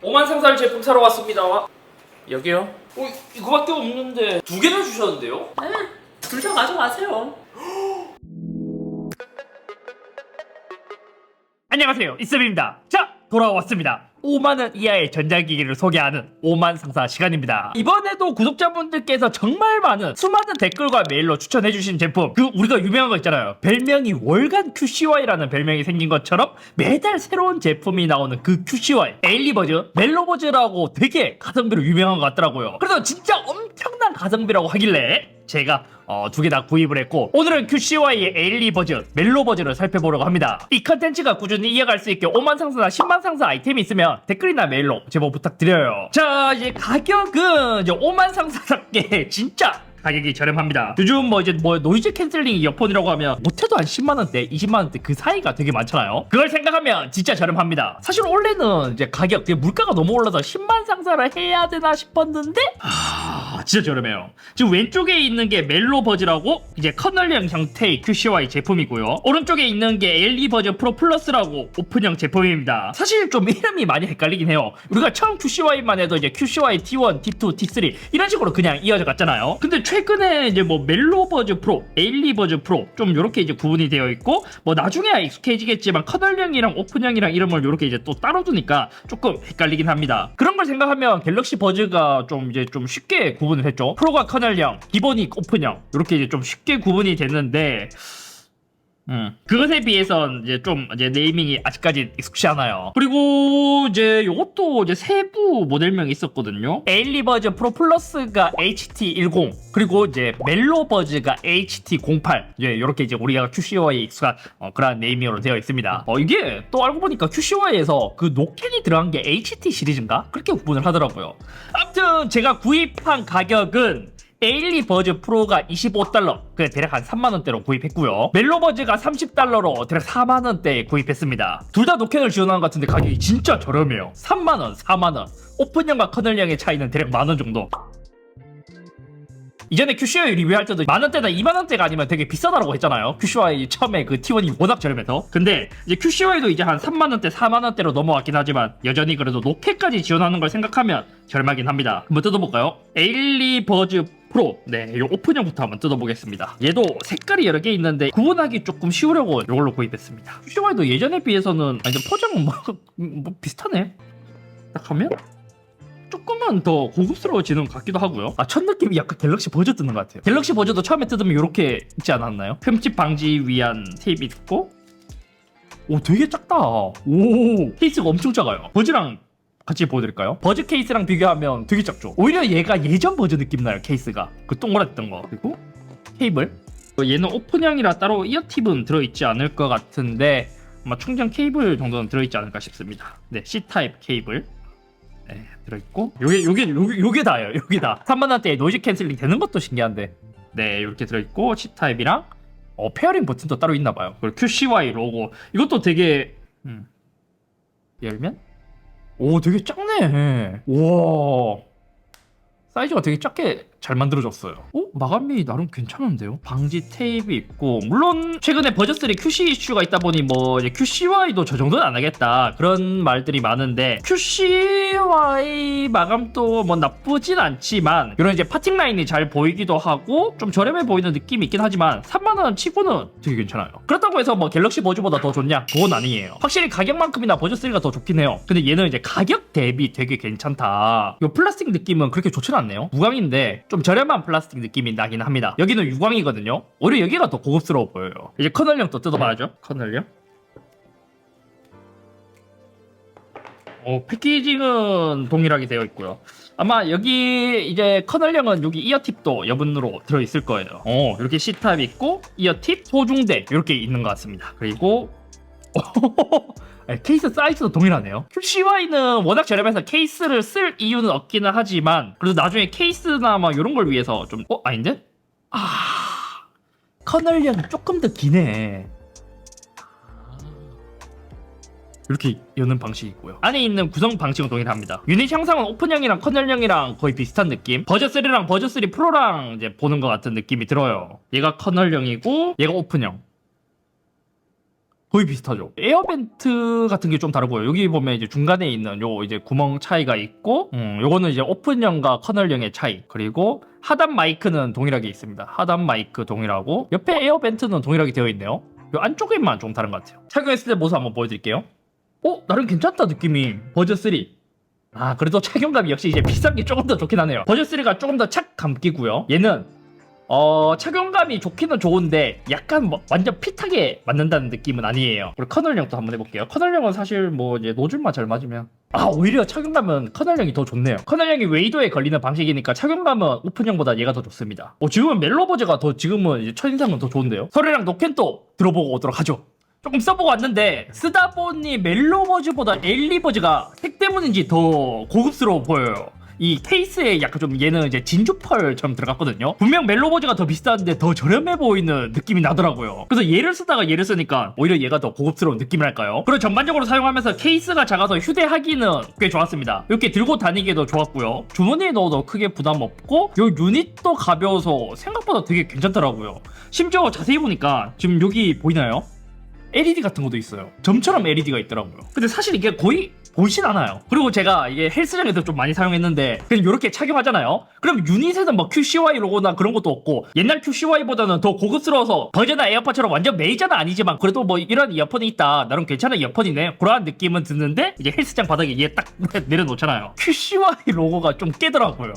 오만상살 제품 사러 왔습니다. 여기요? 이거밖에 없는데 두 개나 주셨는데요? 네, 둘 다 가져가세요. 안녕하세요, 이쌤입니다. 자, 돌아왔습니다. 5만원 이하의 전자기기를 소개하는 오만상사 시간입니다. 이번에도 구독자분들께서 정말 많은 수많은 댓글과 메일로 추천해주신 제품, 우리가 유명한 거 있잖아요. 별명이 월간 QCY라는 별명이 생긴 것처럼 매달 새로운 제품이 나오는 그 QCY 에일리버즈, 멜로버즈라고 되게 가성비로 유명한 것 같더라고요. 그래서 진짜 엄청난 가성비라고 하길래 제가 두 개 다 구입을 했고, 오늘은 QCY의 에일리버즈, 멜로버즈를 살펴보려고 합니다. 이 컨텐츠가 꾸준히 이어갈 수 있게 5만 상사나 10만 상사 아이템이 있으면 댓글이나 메일로 제보 부탁드려요. 자, 이제 가격은 이제 5만 상사답게 진짜 가격이 저렴합니다. 요즘 노이즈 캔슬링 이어폰이라고 하면 못해도 한 10만원대, 20만원대 그 사이가 되게 많잖아요. 그걸 생각하면 진짜 저렴합니다. 사실 원래는 이제 가격, 물가가 너무 올라서 10만 상사를 해야 되나 싶었는데 진짜 저렴해요. 지금 왼쪽에 있는 게 멜로버즈라고 이제 커널형 형태의 QCY 제품이고요. 오른쪽에 있는 게 에일리버즈 프로 플러스라고 오픈형 제품입니다. 사실 좀 이름이 많이 헷갈리긴 해요. 우리가 처음 QCY만 해도 이제 QCY T1, T2, T3 이런 식으로 그냥 이어져 갔잖아요. 근데 최근에 이제 멜로버즈 프로, 에일리버즈 프로 좀 이렇게 이제 구분이 되어 있고, 나중에야 익숙해지겠지만 커널형이랑 오픈형이랑 이름을 이렇게 이제 또 따로 두니까 조금 헷갈리긴 합니다. 그런 걸 생각하면 갤럭시 버즈가 좀 쉽게 구분을 했죠. 프로가 커널형, 기본이 오픈형 이렇게 이제 좀 쉽게 구분이 됐는데 그것에 비해선 이제 네이밍이 아직까지 익숙치 않아요. 그리고 이제 요것도 이제 세부 모델명이 있었거든요. 에일리버즈 프로 플러스가 HT10, 그리고 이제 멜로버즈가 HT08. 요렇게 이제 우리가 QCY에 익숙한 그런 네이밍으로 되어 있습니다. 이게 또 알고 보니까 QCY에서 그 노캔이 들어간 게 HT 시리즈인가? 그렇게 구분을 하더라고요. 아무튼 제가 구입한 가격은 에일리버즈 프로가 25달러, 대략 한 3만원대로 구입했고요. 멜로버즈가 30달러로 대략 4만원대에 구입했습니다. 둘 다 노캔을 지원하는 것 같은데 가격이 진짜 저렴해요. 3만원, 4만원. 오픈형과 커널형의 차이는 대략 만원 정도. 이전에 QCY 리뷰할 때도 만원대나 2만원대가 아니면 되게 비싸다라고 했잖아요. QCY 처음에 그 T1이 워낙 저렴해서. 근데 이제 QCY도 이제 한 3만원대, 4만원대로 넘어왔긴 하지만 여전히 그래도 노캔까지 지원하는 걸 생각하면 저렴하긴 합니다. 한번 뜯어볼까요? 에일리버즈 프로, 이 오픈형부터 한번 뜯어보겠습니다. 얘도 색깔이 여러 개 있는데 구분하기 조금 쉬우려고 이걸로 구입했습니다. QCY도 예전에 비해서는 포장은 뭐 비슷하네. 딱 하면 조금은 더 고급스러워지는 것 같기도 하고요. 첫 느낌이 약간 갤럭시 버즈 뜯는 것 같아요. 갤럭시 버즈도 처음에 뜯으면 이렇게 있지 않았나요? 흠집 방지 위한 테이프 있고, 오, 되게 작다. 오, 케이스가 엄청 작아요. 버즈랑 같이 보여드릴까요? 버즈 케이스랑 비교하면 되게 작죠. 오히려 얘가 예전 버즈 느낌 나요. 케이스가 그 동그랗던 거. 그리고 케이블, 얘는 오픈형이라 따로 이어팁은 들어있지 않을 것 같은데 아마 충전 케이블 정도는 들어있지 않을까 싶습니다. 네, C타입 케이블 들어있고, 요게 다예요. 요게 다 3만원대에 노이즈 캔슬링 되는 것도 신기한데, 이렇게 들어있고, C타입이랑 페어링 버튼도 따로 있나봐요. 그리고 QCY 로고, 이것도 되게 열면 오, 되게 작네. 우와, 사이즈가 되게 작게 잘 만들어졌어요. 마감이 나름 괜찮은데요? 방지 테이프 있고, 물론 최근에 버즈3 QC 이슈가 있다 보니 이제 QCY도 저 정도는 안 하겠다 그런 말들이 많은데, QCY 마감도 나쁘진 않지만 이런 이제 파팅 라인이 잘 보이기도 하고 좀 저렴해 보이는 느낌이 있긴 하지만 3만원 치고는 되게 괜찮아요. 그렇다고 해서 갤럭시 버즈보다 더 좋냐? 그건 아니에요. 확실히 가격만큼이나 버즈3가 더 좋긴 해요. 근데 얘는 이제 가격 대비 되게 괜찮다. 이 플라스틱 느낌은 그렇게 좋진 않네요. 무광인데 좀 저렴한 플라스틱 느낌이 나긴 합니다. 여기는 유광이거든요. 오히려 여기가 더 고급스러워 보여요. 이제 커널형 또 뜯어봐야죠. 커널형. 패키징은 동일하게 되어 있고요. 아마 여기 이제 커널형은 여기 이어팁도 여분으로 들어있을 거예요. 이렇게 C탑 있고 이어팁, 소중대 이렇게 있는 것 같습니다. 그리고 케이스 사이즈도 동일하네요. QCY는 워낙 저렴해서 케이스를 쓸 이유는 없기는 하지만 그래도 나중에 케이스나 이런 걸 위해서 좀 아닌데? 커널형이 조금 더 기네. 이렇게 여는 방식이 있고요. 안에 있는 구성 방식은 동일합니다. 유닛 형상은 오픈형이랑 커널형이랑 거의 비슷한 느낌. 버즈3랑 버즈3 프로랑 이제 보는 것 같은 느낌이 들어요. 얘가 커널형이고 얘가 오픈형. 거의 비슷하죠. 에어벤트 같은 게 좀 다르고요. 여기 보면 이제 중간에 있는 요 이제 구멍 차이가 있고, 요거는 이제 오픈형과 커널형의 차이. 그리고 하단 마이크는 동일하게 있습니다. 하단 마이크 동일하고, 옆에 에어벤트는 동일하게 되어 있네요. 요 안쪽에만 좀 다른 것 같아요. 착용했을 때 모습 한번 보여드릴게요. 나름 괜찮다 느낌이. 버전 3. 그래도 착용감이 역시 이제 비싼 게 조금 더 좋긴 하네요. 버전 3가 조금 더 착 감기고요. 얘는 착용감이 좋기는 좋은데 약간 뭐 완전 핏하게 맞는다는 느낌은 아니에요. 그리고 커널형도 한번 해볼게요. 커널형은 사실 뭐 이제 노즐만 잘 맞으면 오히려 착용감은 커널형이 더 좋네요. 커널형이 웨이도에 걸리는 방식이니까 착용감은 오픈형보다 얘가 더 좋습니다. 지금은 멜로버즈가 더 지금은 이제 첫인상은 더 좋은데요. 소리랑 노캔도 들어보고 오도록 하죠. 조금 써보고 왔는데 쓰다 보니 멜로버즈보다 에일리버즈가 택 때문인지 더 고급스러워 보여요. 이 케이스에 약간 좀 얘는 이제 진주펄처럼 들어갔거든요. 분명 멜로버즈가 더 비싼데 더 저렴해 보이는 느낌이 나더라고요. 그래서 얘를 쓰다가 얘를 쓰니까 오히려 얘가 더 고급스러운 느낌이랄까요. 그리고 전반적으로 사용하면서 케이스가 작아서 휴대하기는 꽤 좋았습니다. 이렇게 들고 다니기도 좋았고요. 주머니에 넣어도 크게 부담 없고 요 유닛도 가벼워서 생각보다 되게 괜찮더라고요. 심지어 자세히 보니까 지금 여기 보이나요? LED 같은 것도 있어요. 점처럼 LED가 있더라고요. 근데 사실 이게 거의 보이진 않아요. 그리고 제가 이게 헬스장에서 좀 많이 사용했는데 그냥 이렇게 착용하잖아요. 그럼 유닛에는 뭐 QCY 로고나 그런 것도 없고 옛날 QCY보다는 더 고급스러워서 버즈나 에어팟처럼 완전 메이저는 아니지만 그래도 뭐 이런 이어폰이 있다, 나름 괜찮은 이어폰이네, 그런 느낌은 드는데 이제 헬스장 바닥에 얘 딱 내려놓잖아요. QCY 로고가 좀 깨더라고요.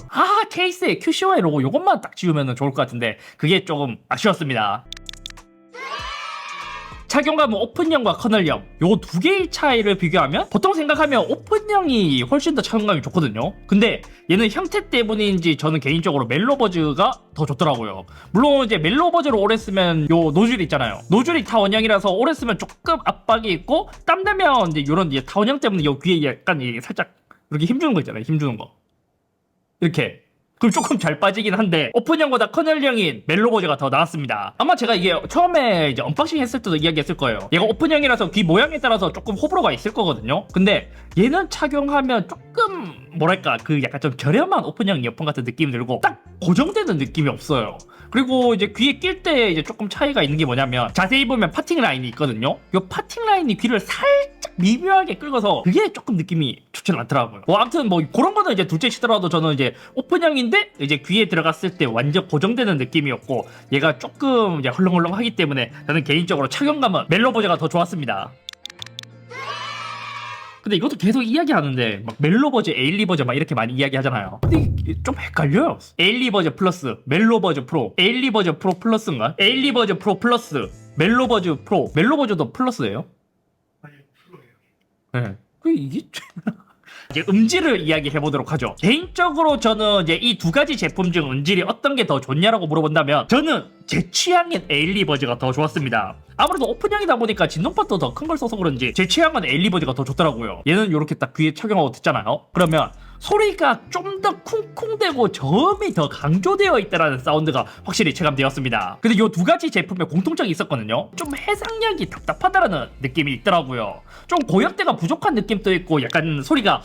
케이스에 QCY 로고 요것만 딱 지우면 좋을 것 같은데 그게 조금 아쉬웠습니다. 착용감은 오픈형과 커널형 요 두 개의 차이를 비교하면 보통 생각하면 오픈형이 훨씬 더 착용감이 좋거든요. 근데 얘는 형태 때문인지 저는 개인적으로 멜로버즈가 더 좋더라고요. 물론 이제 멜로버즈로 오래 쓰면 요 노즐 있잖아요. 노즐이 타원형이라서 오래 쓰면 조금 압박이 있고 땀나면 이제 요런 이제 타원형 때문에 요 귀에 약간 살짝 이렇게 힘주는 거 있잖아요. 힘주는 거 이렇게. 그럼 조금 잘 빠지긴 한데 오픈형보다 커널형인 멜로버즈가 더 나았습니다. 아마 제가 이게 처음에 이제 언박싱 했을 때도 이야기했을 거예요. 얘가 오픈형이라서 귀 모양에 따라서 조금 호불호가 있을 거거든요. 근데 얘는 착용하면 조금 뭐랄까 그 약간 좀 저렴한 오픈형 이어폰 같은 느낌이 들고 딱 고정되는 느낌이 없어요. 그리고 이제 귀에 낄 때 이제 조금 차이가 있는 게 뭐냐면 자세히 보면 파팅 라인이 있거든요. 요 파팅 라인이 귀를 살짝 미묘하게 긁어서 그게 조금 느낌이 좋지는 않더라고요. 아무튼 뭐 그런 거는 이제 둘째 치더라도 저는 이제 오픈형인데 이제 귀에 들어갔을 때 완전 고정되는 느낌이었고 얘가 조금 이제 헐렁헐렁하기 때문에 저는 개인적으로 착용감은 멜로버즈가 더 좋았습니다. 근데 이것도 계속 이야기하는데 막 멜로버즈, 에일리버즈 막 이렇게 많이 이야기하잖아요. 근데 좀 헷갈려요. 에일리버즈 플러스, 멜로버즈 프로, 에일리버즈 프로 플러스인가? 에일리버즈 프로 플러스, 멜로버즈 프로, 멜로버즈도 플러스예요? 아니 프로예요. 네. 이게 이제 음질을 이야기해 보도록 하죠. 개인적으로 저는 이제 이 두 가지 제품 중 음질이 어떤 게 더 좋냐라고 물어본다면 저는 제 취향인 에일리버즈가 더 좋았습니다. 아무래도 오픈형이다 보니까 진동팟도 더 큰 걸 써서 그런지 제 취향은 에일리버즈가 더 좋더라고요. 얘는 이렇게 딱 귀에 착용하고 듣잖아요. 그러면 소리가 좀 더 쿵쿵대고 저음이 더 강조되어 있다는 사운드가 확실히 체감되었습니다. 근데 이 두 가지 제품에 공통점이 있었거든요. 좀 해상력이 답답하다라는 느낌이 있더라고요. 좀 고역대가 부족한 느낌도 있고 약간 소리가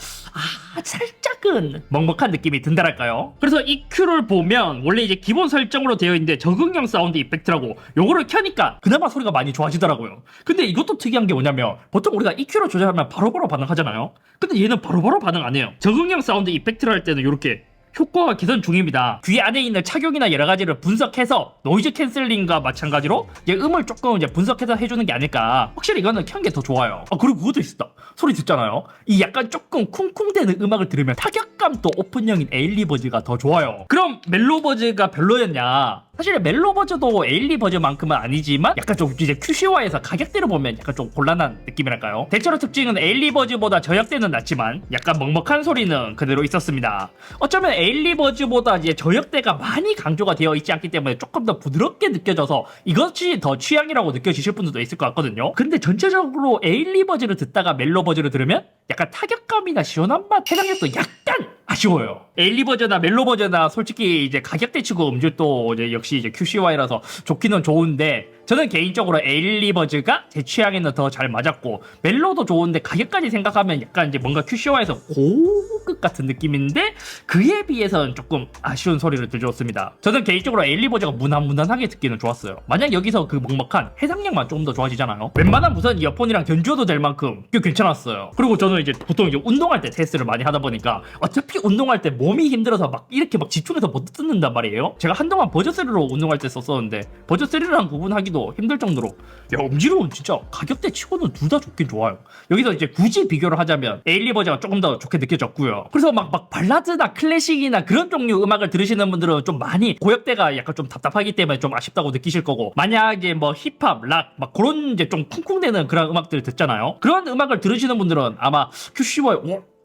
살짝은 먹먹한 느낌이 든다랄까요. 그래서 EQ를 보면 원래 이제 기본 설정으로 되어 있는데 적응형 사운드 이펙트라고 요거를 켜니까 그나마 소리가 많이 좋아지더라고요. 근데 이것도 특이한 게 뭐냐면 보통 우리가 EQ로 조절하면 바로바로 반응하잖아요. 근데 얘는 바로바로 반응 안 해요. 적응형 사운드 이펙트를 할 때는 이렇게 효과가 개선 중입니다. 귀 안에 있는 착용이나 여러 가지를 분석해서 노이즈 캔슬링과 마찬가지로 이제 음을 조금 이제 분석해서 해주는 게 아닐까. 확실히 이거는 켠 게 더 좋아요. 그리고 그것도 있었다. 소리 듣잖아요. 이 약간 조금 쿵쿵대는 음악을 들으면 타격감도 오픈형인 에일리버즈가 더 좋아요. 그럼 멜로버즈가 별로였냐? 사실 멜로버즈도 에일리버즈만큼은 아니지만 약간 좀 이제 QCY에서 가격대를 보면 약간 좀 곤란한 느낌이랄까요. 대체로 특징은 에일리버즈보다 저역대는 낮지만 약간 먹먹한 소리는 그대로 있었습니다. 어쩌면 에일리버즈보다 이제 저역대가 많이 강조가 되어 있지 않기 때문에 조금 더 부드럽게 느껴져서 이것이 더 취향이라고 느껴지실 분들도 있을 것 같거든요. 근데 전체적으로 에일리버즈를 듣다가 멜로버즈를 들으면 약간 타격감이나 시원한 맛, 해상력도 약간 아쉬워요. 에일리버즈나 멜로버즈나 솔직히 이제 가격대 치고 음질도 이제 역시 이제 QCY라서 좋기는 좋은데 저는 개인적으로 에일리버즈가 제 취향에는 더 잘 맞았고 멜로도 좋은데 가격까지 생각하면 약간 이제 뭔가 QCY에서 고급 X급 같은 느낌인데 그에 비해서는 조금 아쉬운 소리를 들려줬습니다. 저는 개인적으로 에일리버즈가 무난무난하게 듣기는 좋았어요. 만약 여기서 그 먹먹한 해상력만 조금 더 좋아지잖아요. 웬만한 무선 이어폰이랑 견주어도 될 만큼 꽤 괜찮았어요. 그리고 저는 이제 보통 이제 운동할 때 테스트를 많이 하다 보니까 어차피 운동할 때 몸이 힘들어서 막 이렇게 막 집중해서 못 듣는단 말이에요. 제가 한동안 버즈3로 운동할 때 썼었는데 버즈3랑 구분하기도 힘들 정도로 야, 음질은 진짜 가격대 치고는 둘 다 좋긴 좋아요. 여기서 이제 굳이 비교를 하자면 에일리버즈가 조금 더 좋게 느껴졌고요. 그래서 막 발라드나 클래식이나 그런 종류 음악을 들으시는 분들은 좀 많이 고역대가 약간 좀 답답하기 때문에 좀 아쉽다고 느끼실 거고, 만약에 뭐 힙합, 락 막 그런 이제 좀 쿵쿵대는 그런 음악들 듣잖아요. 그런 음악을 들으시는 분들은 아마 QCY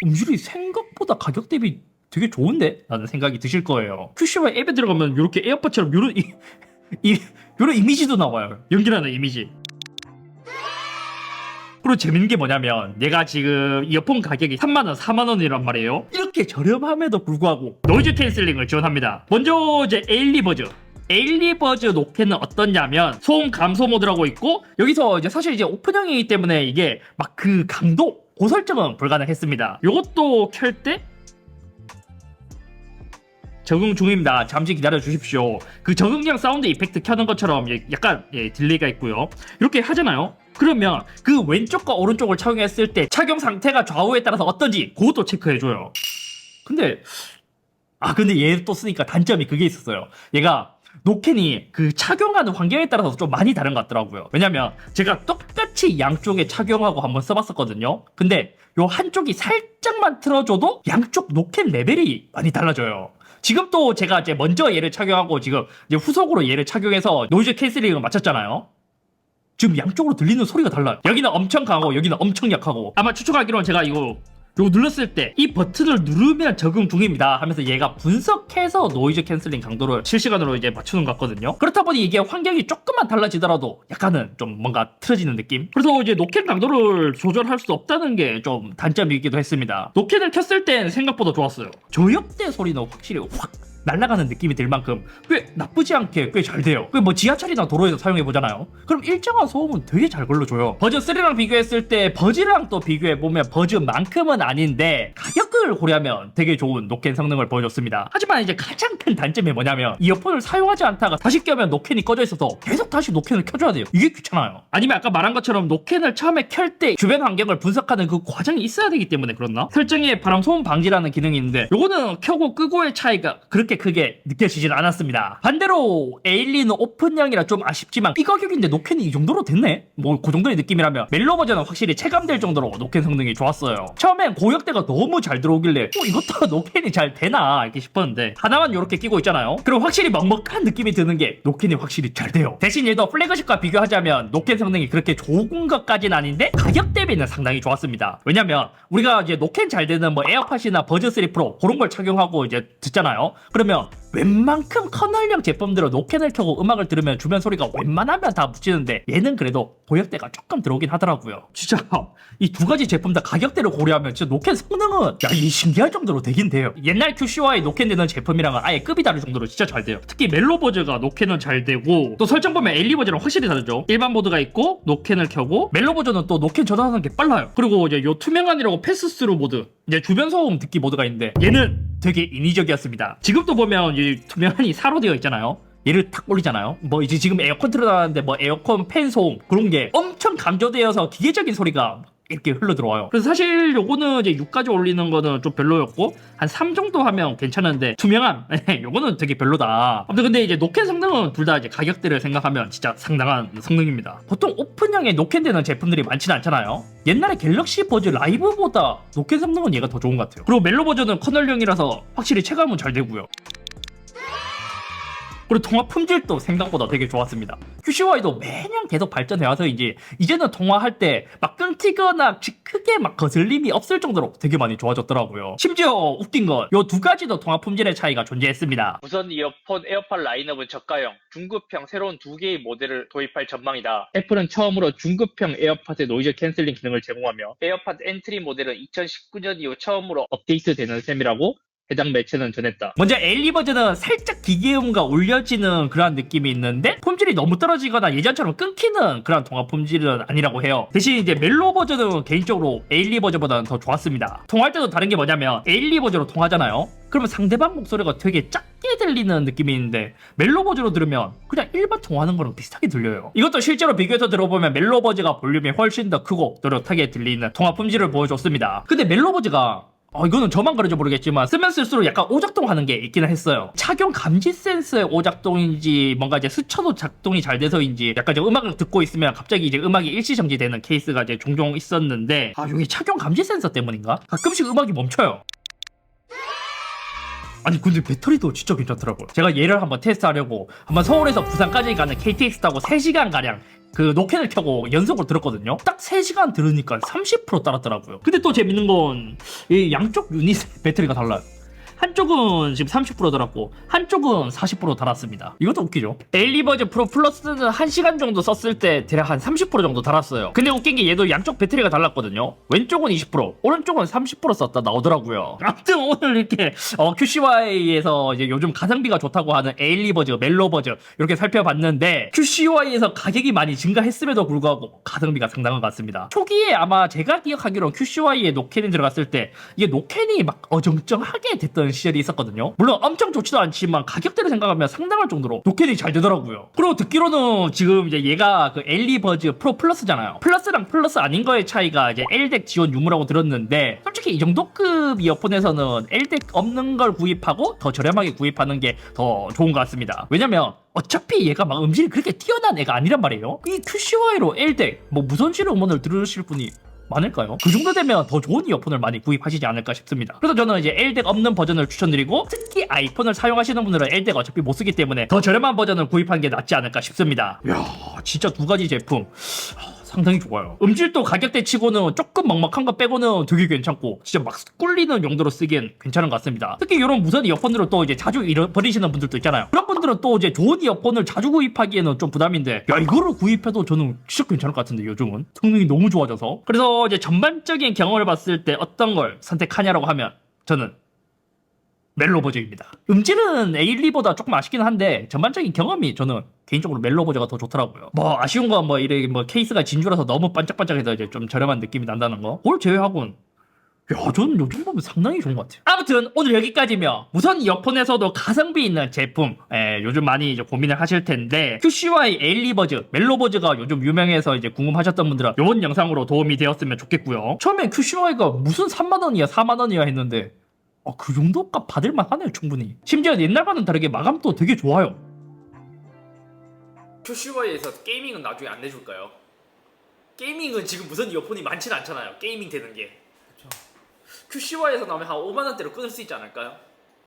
음질이 생각보다 가격 대비 되게 좋은데? 라는 생각이 드실 거예요. QCY 앱에 들어가면 이렇게 에어팟처럼 요런 요런 이미지도 나와요. 연결하는 이미지. 그리고 재밌는 게 뭐냐면 얘가 지금 이어폰 가격이 3만원, 4만원이란 말이에요. 이렇게 저렴함에도 불구하고 노이즈 캔슬링을 지원합니다. 먼저 이제 에일리버즈 노캔은 어떠냐면 소음 감소 모드라고 있고, 여기서 이제 사실 이제 오픈형이기 때문에 이게 막 그 강도 고설정은 불가능했습니다. 요것도 켤 때 적응 중입니다. 잠시 기다려 주십시오. 그 적응형 사운드 이펙트 켜는 것처럼 약간 딜레이가 있고요. 이렇게 하잖아요. 그러면 그 왼쪽과 오른쪽을 착용했을 때 착용 상태가 좌우에 따라서 어떤지 그것도 체크해줘요. 근데 얘 또 쓰니까 단점이 그게 있었어요. 얘가 노캔이 그 착용하는 환경에 따라서 좀 많이 다른 것 같더라고요. 왜냐면 제가 똑같이 양쪽에 착용하고 한번 써봤었거든요. 근데 요 한쪽이 살짝만 틀어줘도 양쪽 노캔 레벨이 많이 달라져요. 지금 또 제가 이제 먼저 얘를 착용하고 지금 이제 후속으로 얘를 착용해서 노이즈 캔슬링을 맞췄잖아요. 지금 양쪽으로 들리는 소리가 달라요. 여기는 엄청 강하고 여기는 엄청 약하고, 아마 추측하기로는 제가 이거 눌렀을 때 이 버튼을 누르면 적응 중입니다 하면서 얘가 분석해서 노이즈 캔슬링 강도를 실시간으로 이제 맞추는 것 같거든요. 그렇다 보니 이게 환경이 조금만 달라지더라도 약간은 좀 뭔가 틀어지는 느낌? 그래서 이제 노캔 강도를 조절할 수 없다는 게 좀 단점이기도 했습니다. 노캔을 켰을 땐 생각보다 좋았어요. 저역대 소리는 확실히 확 날아가는 느낌이 들 만큼 꽤 나쁘지 않게 꽤 잘 돼요. 뭐 지하철이나 도로에서 사용해보잖아요. 그럼 일정한 소음은 되게 잘 걸러줘요. 버즈3랑 비교했을 때 버즈랑 또 비교해보면 버즈만큼은 아닌데 가격을 고려하면 되게 좋은 노캔 성능을 보여줬습니다. 하지만 이제 가장 큰 단점이 뭐냐면 이어폰을 사용하지 않다가 다시 껴면 노캔이 꺼져 있어서 계속 다시 노캔을 켜줘야 돼요. 이게 귀찮아요. 아니면 아까 말한 것처럼 노캔을 처음에 켤 때 주변 환경을 분석하는 그 과정이 있어야 되기 때문에 그렇나? 설정에 바람 소음 방지라는 기능이 있는데 요거는 켜고 끄고의 차이가 그렇게 크게 느껴지진 않았습니다. 반대로 에일리는 오픈형이라 좀 아쉽지만 이 가격인데 노캔이 이 정도로 됐네? 뭐 그 정도의 느낌이라면 멜로 버전은 확실히 체감될 정도로 노캔 성능이 좋았어요. 처음엔 고역대가 너무 잘 들어오길래 이것도 노캔이 잘 되나 이렇게 싶었는데 하나만 이렇게 끼고 있잖아요. 그럼 확실히 먹먹한 느낌이 드는 게 노캔이 확실히 잘 돼요. 대신 얘도 플래그십과 비교하자면 노캔 성능이 그렇게 좋은 것까진 아닌데 가격 대비는 상당히 좋았습니다. 왜냐면 우리가 이제 노캔 잘 되는 뭐 에어팟이나 버즈3 프로 그런 걸 착용하고 이제 듣잖아요. 그러면 웬만큼 커널형 제품들은 노캔을 켜고 음악을 들으면 주변 소리가 웬만하면 다 묻히는데 얘는 그래도 고역대가 조금 들어오긴 하더라고요. 진짜 이 두 가지 제품 다 가격대를 고려하면 진짜 노캔 성능은 이 신기할 정도로 되긴 돼요. 옛날 QCY 노캔 되는 제품이랑은 아예 급이 다를 정도로 진짜 잘 돼요. 특히 멜로버즈가 노캔은 잘 되고, 또 설정 보면 에일리버즈랑 확실히 다르죠. 일반 모드가 있고 노캔을 켜고, 멜로버즈는 또 노캔 전환하는 게 빨라요. 그리고 이제 요 투명한이라고 패스스루 모드, 이제 주변 소음 듣기 모드가 있는데 얘는 되게 인위적이었습니다. 지금도 보면 이 투명한이 4로 되어 있잖아요. 얘를 탁 올리잖아요. 뭐 이제 지금 에어컨 틀어놨는데 뭐 에어컨 팬 소음 그런 게 엄청 감조되어서 기계적인 소리가 이렇게 흘러 들어와요. 그래서 사실 요거는 이제 6까지 올리는 거는 좀 별로였고 한 3 정도 하면 괜찮은데 투명한 요거는 되게 별로다. 아무튼 근데 이제 노캔 성능은 둘 다 이제 가격대를 생각하면 진짜 상당한 성능입니다. 보통 오픈형에 노캔 되는 제품들이 많지는 않잖아요. 옛날에 갤럭시 버즈 라이브보다 노캔 성능은 얘가 더 좋은 것 같아요. 그리고 멜로 버전은 커널형이라서 확실히 체감은 잘 되고요. 그리고 통화 품질도 생각보다 되게 좋았습니다. QCY도 매년 계속 발전해와서 이제는 통화할 때 막 끊기거나 크게 막 거슬림이 없을 정도로 되게 많이 좋아졌더라고요. 심지어 웃긴 건 요 두 가지도 통화 품질의 차이가 존재했습니다. 무선 이어폰 에어팟 라인업은 저가형, 중급형 새로운 두 개의 모델을 도입할 전망이다. 애플은 처음으로 중급형 에어팟의 노이즈 캔슬링 기능을 제공하며 에어팟 엔트리 모델은 2019년 이후 처음으로 업데이트되는 셈이라고 해당 매체는 전했다. 먼저 엘리 버전은 살짝 기계음과 올려지는 그런 느낌이 있는데 품질이 너무 떨어지거나 예전처럼 끊기는 그런 통화 품질은 아니라고 해요. 대신 이제 멜로 버전은 개인적으로 에일리 버전보다는 더 좋았습니다. 통화할 때도 다른 게 뭐냐면 에일리 버전으로 통화하잖아요. 그러면 상대방 목소리가 되게 작게 들리는 느낌이 있는데 멜로 버전으로 들으면 그냥 일반 통화하는 거랑 비슷하게 들려요. 이것도 실제로 비교해서 들어보면 멜로 버전가 볼륨이 훨씬 더 크고 또렷하게 들리는 통화 품질을 보여줬습니다. 근데 멜로 버전가 이거는 저만 그런지 모르겠지만 쓰면 쓸수록 약간 오작동하는 게 있기는 했어요. 착용 감지 센서의 오작동인지 뭔가 이제 스쳐도 작동이 잘 돼서인지 약간 이제 음악을 듣고 있으면 갑자기 이제 음악이 일시 정지되는 케이스가 이제 종종 있었는데 여기 착용 감지 센서 때문인가? 가끔씩 음악이 멈춰요. 아니 근데 배터리도 진짜 괜찮더라고요. 제가 얘를 한번 테스트하려고 한번 서울에서 부산까지 가는 KTX 타고 3시간가량 그 노캔을 켜고 연속으로 들었거든요. 딱 3시간 들으니까 30% 따랐더라고요. 근데 또 재밌는 건 이 양쪽 유닛 배터리가 달라요. 한쪽은 지금 30% 달았고 한쪽은 40% 달았습니다. 이것도 웃기죠. 에일리 버전 프로 플러스는 1시간 정도 썼을 때 대략 한 30% 정도 달았어요. 근데 웃긴 게 얘도 양쪽 배터리가 달랐거든요. 왼쪽은 20% 오른쪽은 30% 썼다 나오더라고요. 아무튼 오늘 이렇게 QCY에서 이제 요즘 가성비가 좋다고 하는 에일리 버전, 멜로 버전 이렇게 살펴봤는데 QCY에서 가격이 많이 증가했음에도 불구하고 가성비가 상당한 것 같습니다. 초기에 아마 제가 기억하기로 QCY에 노캔이 들어갔을 때 이게 노캔이 막 어정쩡하게 됐던 시절이 있었거든요. 물론 엄청 좋지도 않지만 가격대를 생각하면 상당할 정도로 노캔이 잘 되더라고요. 그리고 듣기로는 지금 이제 얘가 그 엘리 버즈 프로 플러스잖아요. 플러스랑 플러스 아닌 거의 차이가 이제 L덱 지원 유무라고 들었는데 솔직히 이 정도급 이어폰에서는 L덱 없는 걸 구입하고 더 저렴하게 구입하는 게 더 좋은 것 같습니다. 왜냐면 어차피 얘가 막 음질이 그렇게 뛰어난 애가 아니란 말이에요. 이 QCY로 L덱 뭐 무선실 음원을 들으실 분이 많을까요? 그 정도 되면 더 좋은 이어폰을 많이 구입하시지 않을까 싶습니다. 그래서 저는 이제 L덱 없는 버전을 추천드리고 특히 아이폰을 사용하시는 분들은 L덱 어차피 못 쓰기 때문에 더 저렴한 버전을 구입하는 게 낫지 않을까 싶습니다. 이야 진짜 두 가지 제품 상당히 좋아요. 음질도 가격대 치고는 조금 막막한 거 빼고는 되게 괜찮고 진짜 막 꿀리는 용도로 쓰기엔 괜찮은 것 같습니다. 특히 이런 무선 이어폰으로 또 이제 자주 잃어버리시는 분들도 있잖아요. 그런 분들은 또 이제 좋은 이어폰을 자주 구입하기에는 좀 부담인데 야 이거를 구입해도 저는 진짜 괜찮을 것 같은데 요즘은 성능이 너무 좋아져서. 그래서 이제 전반적인 경험을 봤을 때 어떤 걸 선택하냐라고 하면 저는 멜로 버전입니다. 음질은 에일리보다 조금 아쉽긴 한데 전반적인 경험이 저는 개인적으로 멜로 버전가 더 좋더라고요. 뭐 아쉬운 건 뭐 이래 뭐 케이스가 진주라서 너무 반짝반짝해서 이제 좀 저렴한 느낌이 난다는 거. 그걸 제외하고는 야 저는 요즘 보면 상당히 좋은 것 같아요. 아무튼 오늘 여기까지며 무선 이어폰에서도 가성비 있는 제품 요즘 많이 이제 고민을 하실 텐데 QCY 에일리 버즈, 멜로 버즈가 요즘 유명해서 이제 궁금하셨던 분들은 이번 영상으로 도움이 되었으면 좋겠고요. 처음에 QCY가 무슨 3만 원이야 4만 원이야 했는데 그 정도 값 받을만 하네요 충분히. 심지어 옛날과는 다르게 마감도 되게 좋아요. QCY에서 게이밍은 나중에 안 내줄까요? 게이밍은 지금 무선 이어폰이 많진 않잖아요. 게이밍 되는 게 QCY에서 나오면 한 5만원대로 끊을 수 있지 않을까요?